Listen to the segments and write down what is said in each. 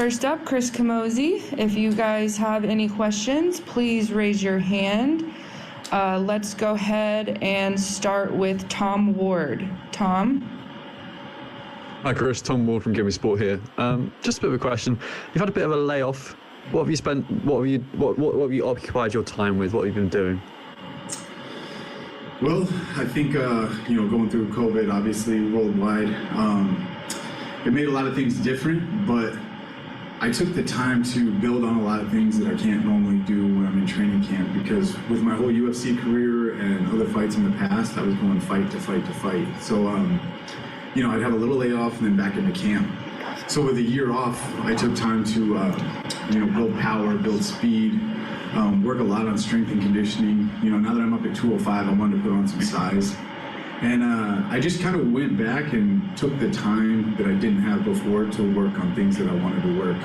First up, Chris Camozzi. If you guys have any questions, please raise your hand. Let's go ahead and start with Tom Ward. Tom? Hi Chris, Tom Ward from Gimme Sport here. Just a bit of a question. You've had a bit of a layoff. What have you spent? What have you occupied your time with? What have you been doing? Well, I think going through COVID, obviously worldwide, it made a lot of things different. But I took the time to build on a lot of things that I can't normally do when I'm in training camp. Because with my whole UFC career and other fights in the past, I was going fight to fight to fight. So I'd have a little layoff and then back into camp. So with a year off, I took time to, build power, build speed, work a lot on strength and conditioning. Now that I'm up at 205, I wanted to put on some size. And I just kind of went back and took the time that I didn't have before to work on things that I wanted to work.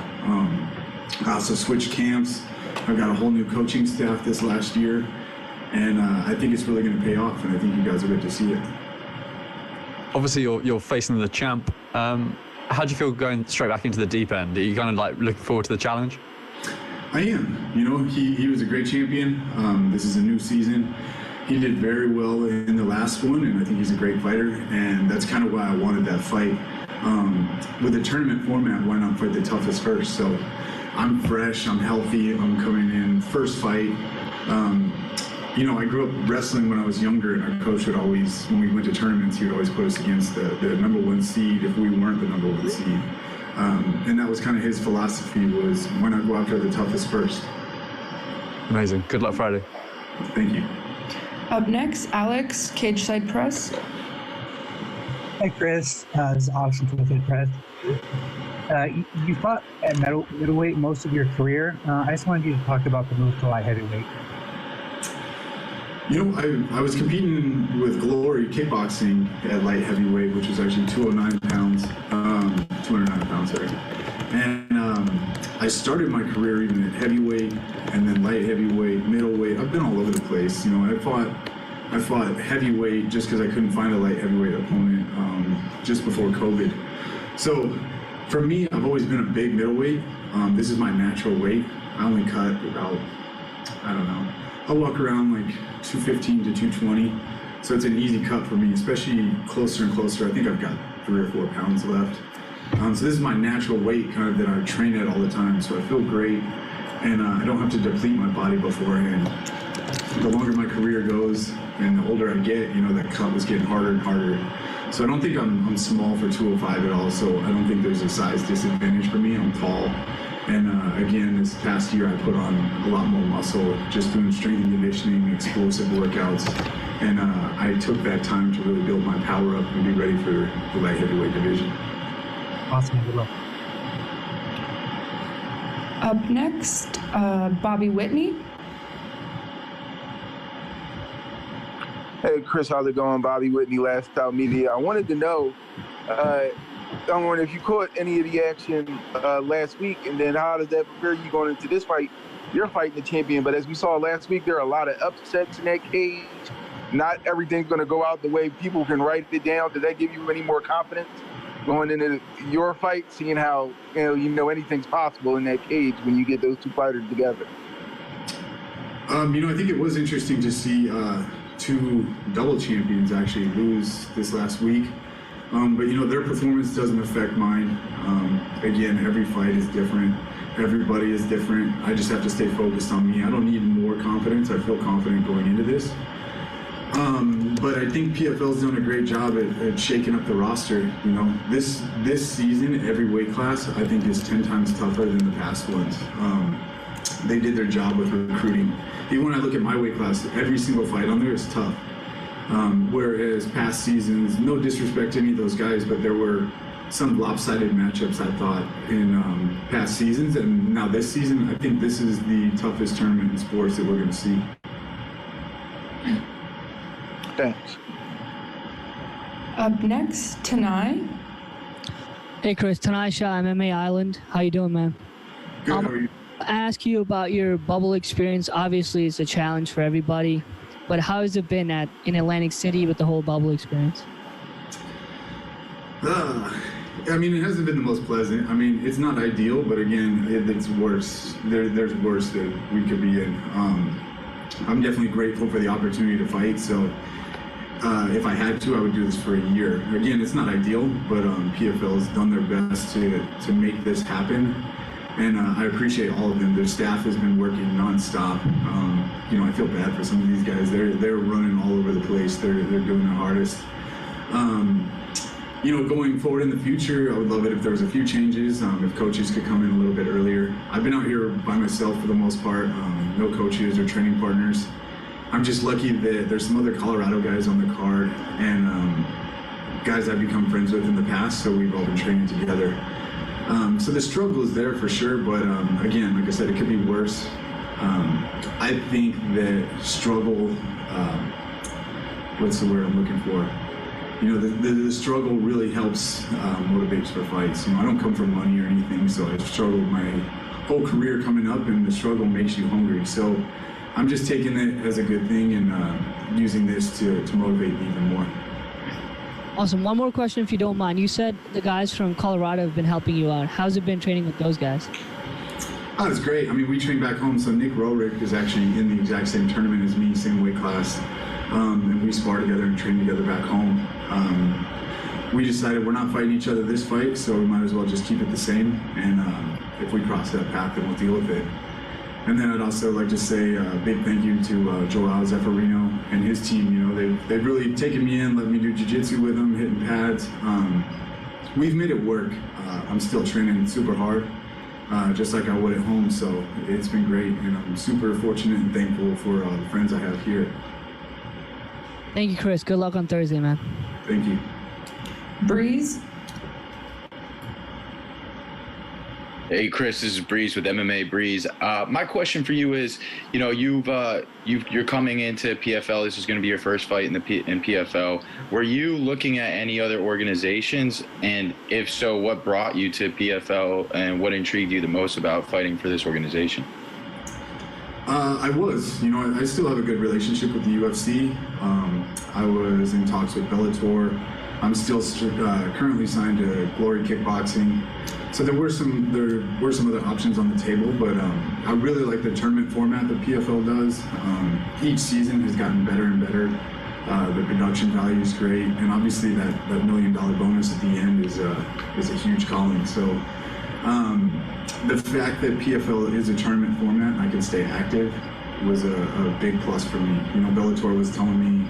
I also switched camps. I've got a whole new coaching staff this last year. And I think it's really going to pay off, and I think you guys will get to see it. Obviously, you're facing the champ. How do you feel going straight back into the deep end? Are you kind of like looking forward to the challenge? I am. He was a great champion. This is a new season. He did very well in the last one, and I think he's a great fighter. And that's kind of why I wanted that fight. With the tournament format, why not fight the toughest first? So I'm fresh, I'm healthy, I'm coming in first fight. I grew up wrestling when I was younger, and our coach would always, when we went to tournaments, he would always put us against the number one seed if we weren't the number one seed. And that was kind of his philosophy, was why not go after the toughest first. Amazing. Good luck Friday. Thank you. Up next, Alex, Cage Side Press. Hey Chris, this is Alex from Cage Side Press. You fought at middleweight most of your career. I just wanted you to talk about the move to light heavyweight. I was competing with Glory kickboxing at light heavyweight, which was actually 209 pounds, 209 pounds, sorry. And I started my career even at heavyweight, and then light heavyweight, middleweight. I've been all over the place. I fought heavyweight just because I couldn't find a light heavyweight opponent just before COVID. So for me, I've always been a big middleweight. This is my natural weight. I only cut about, I'll walk around like 215 to 220. So it's an easy cut for me, especially closer and closer. I think I've got 3 or 4 pounds left. So this is my natural weight kind of that I train at all the time. So I feel great, and I don't have to deplete my body beforehand. The longer my career goes and the older I get, that cut was getting harder and harder. So I don't think I'm small for 205 at all. So I don't think there's a size disadvantage for me. I'm tall. And again, this past year I put on a lot more muscle, just doing strength and conditioning, explosive workouts. And I took that time to really build my power up and be ready for the light heavyweight division. Awesome, good luck. Up next, Bobby Whitney. Hey Chris, how's it going? Bobby Whitney, Last Out Media. I wanted to know, I'm wondering if you caught any of the action last week, and then how does that prepare you going into this fight? You're fighting the champion, but as we saw last week, there are a lot of upsets in that cage. Not everything's going to go out the way people can write it down. Does that give you any more confidence going into your fight, seeing how anything's possible in that cage when you get those two fighters together? I think it was interesting to see 2 double champions actually lose this last week. But their performance doesn't affect mine. Again, every fight is different. Everybody is different. I just have to stay focused on me. I don't need more confidence. I feel confident going into this. But I think PFL's done a great job at shaking up the roster. This season, every weight class, I think, is 10 times tougher than the past ones. They did their job with recruiting. Even when I look at my weight class, every single fight on there is tough. Whereas past seasons, no disrespect to any of those guys, but there were some lopsided matchups, I thought, in past seasons. And now this season, I think this is the toughest tournament in sports that we're going to see. Thanks. Up next, Tanai. Hey Chris, Tanai Shah, MMA Island. How you doing, man? Good, how are you? Ask you about your bubble experience. Obviously, it's a challenge for everybody, but how has it been in Atlantic City with the whole bubble experience? I mean, it hasn't been the most pleasant. I mean, it's not ideal, but again, it's worse. There's worse that we could be in. I'm definitely grateful for the opportunity to fight. So if I had to, I would do this for a year. Again, it's not ideal, but PFL has done their best to make this happen. And I appreciate all of them. Their staff has been working nonstop. You know, I feel bad for some of these guys. They're running all over the place. They're doing their hardest. You know, going forward in the future, I would love it if there was a few changes. If coaches could come in a little bit earlier. I've been out here by myself for the most part. No coaches or training partners. I'm just lucky that there's some other Colorado guys on the card and guys I've become friends with in the past. So we've all been training together. So the struggle is there for sure, but again, like I said, it could be worse. I think that struggle, what's the word I'm looking for? You know, the struggle really helps motivates for fights. You know, I don't come from money or anything, so I've struggled my whole career coming up, and the struggle makes you hungry. So I'm just taking it as a good thing and using this to motivate me even more. Awesome. One more question, if you don't mind. You said the guys from Colorado have been helping you out. How's it been training with those guys? Oh, it's great. I mean, we train back home. So Nick Rorick is actually in the exact same tournament as me, same weight class. And we spar together and train together back home. We decided we're not fighting each other this fight, so we might as well just keep it the same. And if we cross that path, then we'll deal with it. And then I'd also like to say a big thank you to Joel Zeffirino and his team. You know, they've really taken me in, let me do jiu-jitsu with them, hitting pads. We've made it work. I'm still training super hard, just like I would at home. So it's been great, and I'm super fortunate and thankful for the friends I have here. Thank you, Chris. Good luck on Thursday, man. Thank you. Breeze? Hey Chris, this is Breeze with MMA Breeze. My question for you is, you know, you're coming into PFL. This is going to be your first fight in PFL. Were you looking at any other organizations, and if so, what brought you to PFL, and what intrigued you the most about fighting for this organization? I was, you know, I still have a good relationship with the UFC. I was in talks with Bellator. I'm still currently signed to Glory Kickboxing. So there were some other options on the table, but I really like the tournament format that PFL does. Each season has gotten better and better. The production value is great, and obviously that $1 million bonus at the end is a huge calling. So the fact that PFL is a tournament format and I can stay active was a big plus for me. You know, Bellator was telling me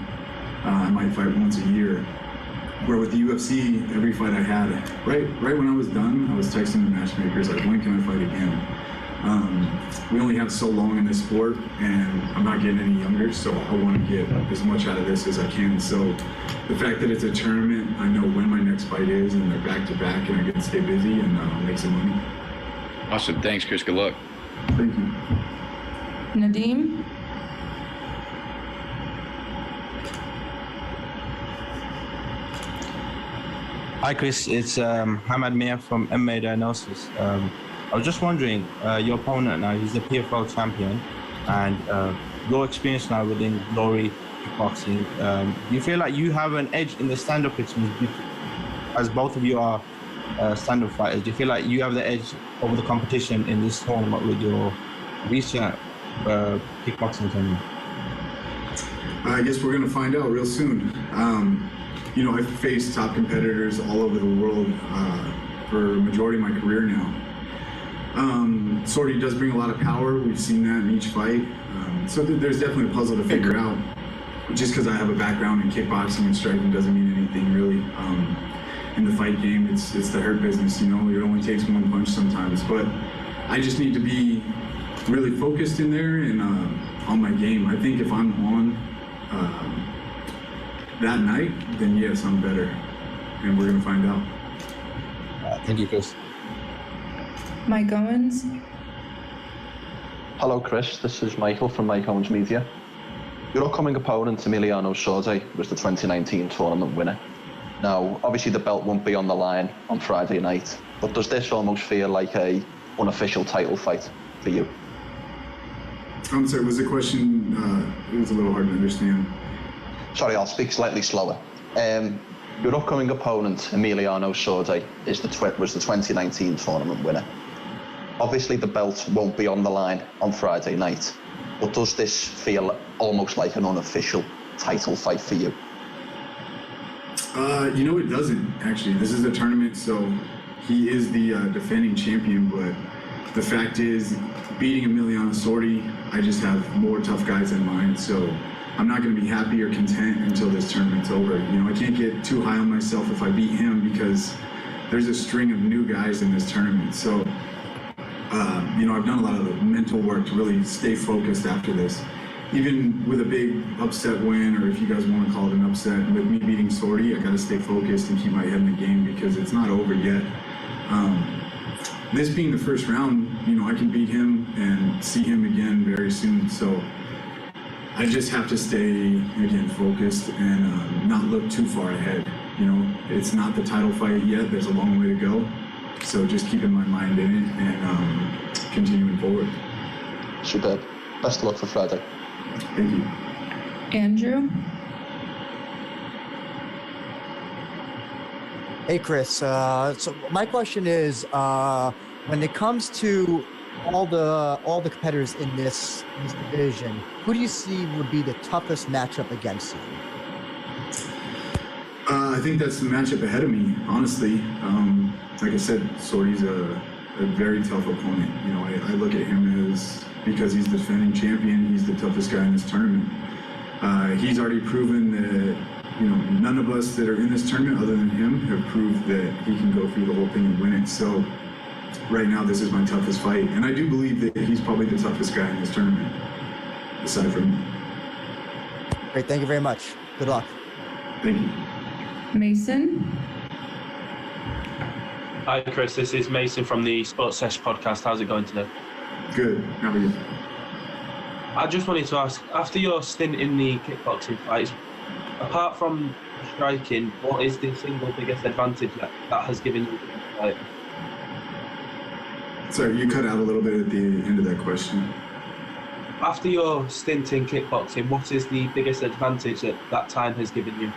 I might fight once a year. Where with the UFC, every fight I had, right when I was done, I was texting the matchmakers like, when can I fight again? We only have so long in this sport, and I'm not getting any younger, so I want to get as much out of this as I can. So the fact that it's a tournament, I know when my next fight is, and they're back to back, and I get to stay busy and make some money. Awesome. Thanks, Chris. Good luck. Thank you. Nadim? Hi Chris, it's Hamad Mir from MMA Diagnosis. I was just wondering, your opponent now, he's a PFL champion, and your experience now within Glory Kickboxing, do you feel like you have an edge in the stand-up experience, as both of you are stand-up fighters? Do you feel like you have the edge over the competition in this tournament with your recent kickboxing tournament? I guess we're going to find out real soon. You know, I've faced top competitors all over the world for a majority of my career now. Sordi does bring a lot of power. We've seen that in each fight. So there's definitely a puzzle to figure out. Just because I have a background in kickboxing and striking doesn't mean anything really. In the fight game, it's the hurt business, you know, it only takes one punch sometimes. But I just need to be really focused in there and on my game. I think if I'm on that night, then yes, I'm better, and we're gonna find out. Thank you, Chris. Mike Owens? Hello, Chris. This is Michael from Mike Owens Media. Your upcoming opponent, Emiliano Sordi, was the 2019 tournament winner. Now, obviously the belt won't be on the line on Friday night, but does this almost feel like a unofficial title fight for you? I'm sorry, was the question, it was a little hard to understand. Sorry, I'll speak slightly slower. Your upcoming opponent, Emiliano Sordi, was the 2019 tournament winner. Obviously, the belt won't be on the line on Friday night, but does this feel almost like an unofficial title fight for you? It doesn't, actually. This is a tournament, so he is the defending champion, but the fact is, beating Emiliano Sordi, I just have more tough guys in mind, so I'm not going to be happy or content until this tournament's over. I can't get too high on myself if I beat him because there's a string of new guys in this tournament. So, I've done a lot of the mental work to really stay focused after this. Even with a big upset win, or if you guys want to call it an upset, with me beating Sordi, I got to stay focused and keep my head in the game because it's not over yet. This being the first round, I can beat him and see him again very soon. So I just have to stay, again, focused and not look too far ahead. It's not the title fight yet. There's a long way to go. So just keeping my mind in it and continuing forward. Superb. Best of luck for Friday. Thank you. Andrew? Hey, Chris. So my question is, when it comes to all the competitors in this division, who do you see would be the toughest matchup against you? I think that's the matchup ahead of me, honestly. Like I said, Sordi's a very tough opponent. I look at him as, because he's the defending champion, he's the toughest guy in this tournament. He's already proven that, none of us that are in this tournament other than him have proved that he can go through the whole thing and win it. So right now, this is my toughest fight. And I do believe that he's probably the toughest guy in this tournament, aside from me. Great, thank you very much. Good luck. Thank you. Mason? Hi, Chris. This is Mason from the Sports Sesh podcast. How's it going today? Good. How are you? I just wanted to ask, after your stint in the kickboxing fights, apart from striking, what is the single biggest advantage that has given you the fight? Sorry, you cut out a little bit at the end of that question. After your stint in kickboxing, what is the biggest advantage that time has given you?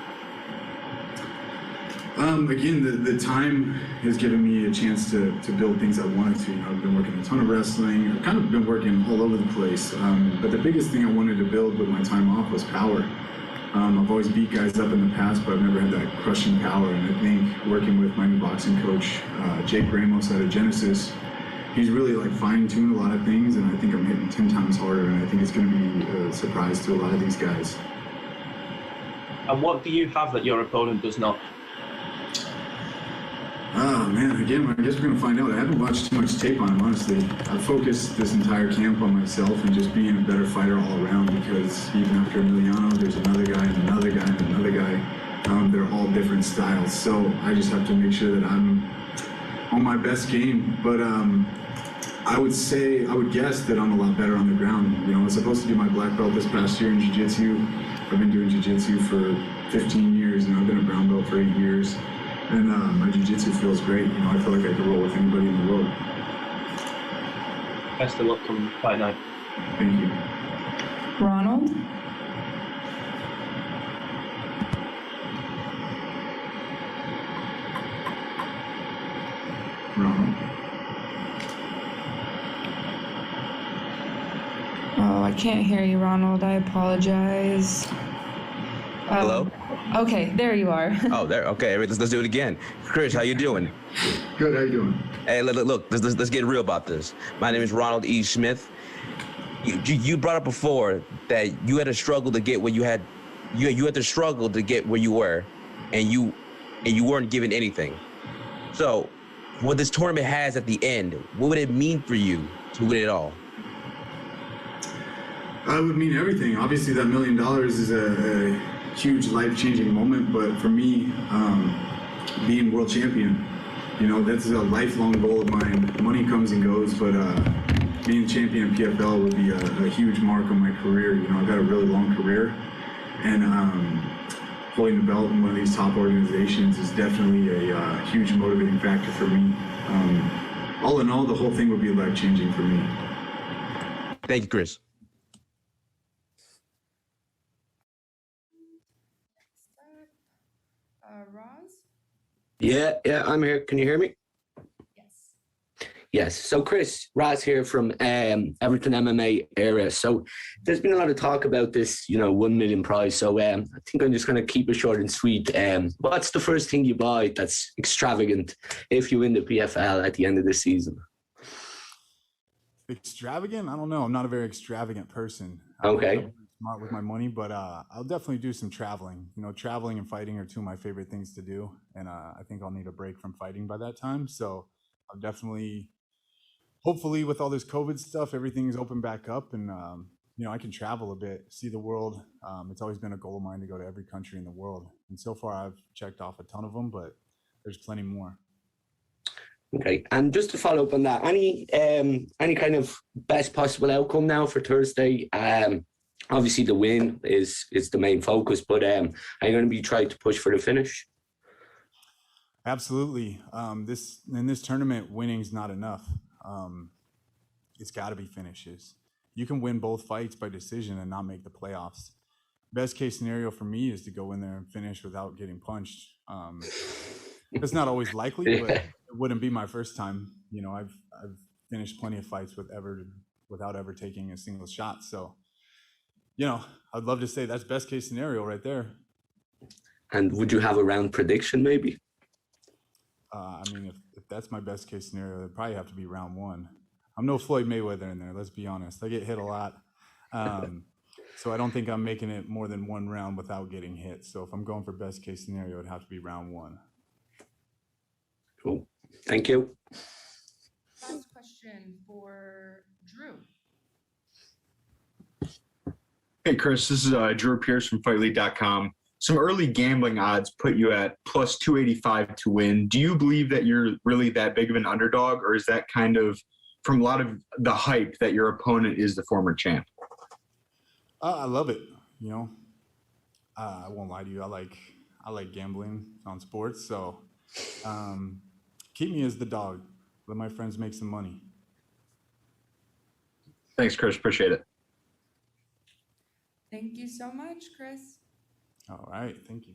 Again, the time has given me a chance to build things I wanted to. I've been working a ton of wrestling. I've kind of been working all over the place. But the biggest thing I wanted to build with my time off was power. I've always beat guys up in the past, but I've never had that crushing power. And I think working with my new boxing coach, Jake Ramos out of Genesis, he's really fine-tuned a lot of things, and I think I'm hitting 10 times harder, and I think it's going to be a surprise to a lot of these guys. And what do you have that your opponent does not? Oh, man, again, I guess we're going to find out. I haven't watched too much tape on him, honestly. I've focused this entire camp on myself and just being a better fighter all around, because even after Emiliano, there's another guy and another guy and another guy. They're all different styles, so I just have to make sure that I'm on my best game. But I would guess that I'm a lot better on the ground. I was supposed to do my black belt this past year in jiu-jitsu. I've been doing jiu-jitsu for 15 years, and I've been a brown belt for 8 years. And my jiu-jitsu feels great. I feel like I could roll with anybody in the world. Best of luck on fight night. Thank you. Ronald? Ronald? Oh, I can't hear you, Ronald. I apologize. Hello? Okay, there you are. Oh, there. Okay, let's do it again. Chris, how you doing? Good. How you doing? Hey, look. Let's get real about this. My name is Ronald E. Smith. You brought up before that you had to struggle to get where you had. You had to struggle to get where you were, and you weren't given anything. So, what this tournament has at the end, what would it mean for you to win it all? It would mean everything. Obviously, that $1 million is a huge life-changing moment, but for me, being world champion, that's a lifelong goal of mine. Money comes and goes, but being champion PFL would be a huge mark on my career. I've got a really long career, and holding the belt in one of these top organizations is definitely a huge motivating factor for me. All in all, the whole thing would be life-changing for me. Thank you, Chris. Ross? Yeah, I'm here. Can you hear me? Yes. Yes. So, Chris, Raz here from Everton MMA area. So, there's been a lot of talk about this, 1 million prize. So, I think I'm just going to keep it short and sweet. What's the first thing you buy that's extravagant if you win the PFL at the end of the season? Extravagant? I don't know. I'm not a very extravagant person. Okay. I'm smart with my money, but I'll definitely do some traveling. Traveling and fighting are two of my favorite things to do, and I think I'll need a break from fighting by that time. So I'll definitely, hopefully, with all this COVID stuff, everything's open back up, and I can travel a bit, see the world. It's always been a goal of mine to go to every country in the world, and so far I've checked off a ton of them, but there's plenty more. Okay, and just to follow up on that, any kind of best possible outcome now for Thursday? Obviously the win is the main focus, but are you going to be trying to push for the finish? Absolutely. In this tournament, winning's not enough. It's got to be finishes. You can win both fights by decision and not make the playoffs. Best case scenario for me is to go in there and finish without getting punched. It's not always likely, but it wouldn't be my first time. I've finished plenty of fights without ever taking a single shot. So, I'd love to say that's best case scenario right there. And would you have a round prediction maybe? If that's my best case scenario, it'd probably have to be round one. I'm no Floyd Mayweather in there. Let's be honest. I get hit a lot. So I don't think I'm making it more than one round without getting hit. So if I'm going for best case scenario, it'd have to be round one. Cool. Thank you. Last question for Drew. Hey, Chris, this is Drew Pierce from Light-Heavyweight.com. Some early gambling odds put you at plus 285 to win. Do you believe that you're really that big of an underdog, or is that kind of from a lot of the hype that your opponent is the former champ? I love it. I won't lie to you. I like gambling on sports. So keep me as the dog. Let my friends make some money. Thanks, Chris. Appreciate it. Thank you so much, Chris. All right. Thank you.